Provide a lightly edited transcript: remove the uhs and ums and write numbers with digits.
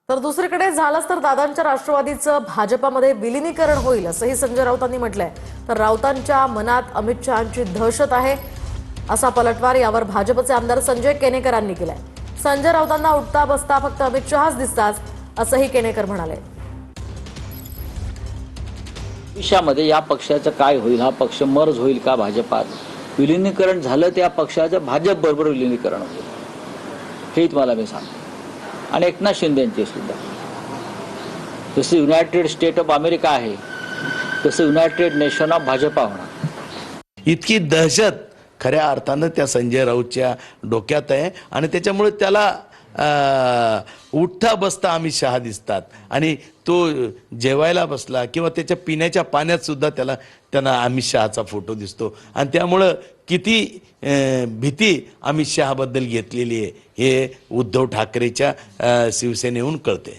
तर दुसरीकडे झालंच तर दादांच्या राष्ट्रवादीचं भाजपामध्ये विलीनीकरण होईल असंही संजय राऊतांनी म्हटलंय। तर राऊतांच्या मनात अमित शहांची दहशत आहे असा पलटवार यावर भाजपचे आमदार संजय केनेकरांनी केलाय। संजय राऊतांना उठता बसता फक्त अमित शहाच दिसतात असंही केनेकर म्हणाले। भविष्यामध्ये या पक्षाचं काय होईल, हा पक्ष मर्ज होईल का भाजपात, विलीनीकरण झालं त्या पक्षाचं भाजप बरोबर विलीनीकरण होईल हे तुम्हाला मी सांगतो। आणि एकनाथ शिंदेंचे सुद्धा जसे युनायटेड स्टेट ऑफ अमेरिका आहे तसं युनायटेड नेशन ऑफ भाजपा होणार। इतकी दहशत खऱ्या अर्थानं त्या संजय राऊतच्या डोक्यात आहे आणि त्याच्यामुळे त्याला उठता बसता अमित शहा दिसतात आणि तो जेवायला बसला किंवा त्याच्या पिण्याच्या पाण्यात सुद्धा त्यांना अमित शहाचा फोटो दिसतो आणि त्यामुळं किती भीती अमित शहाबद्दल घेतलेली आहे हे उद्धव ठाकरेच्या शिवसेनेहून कळते।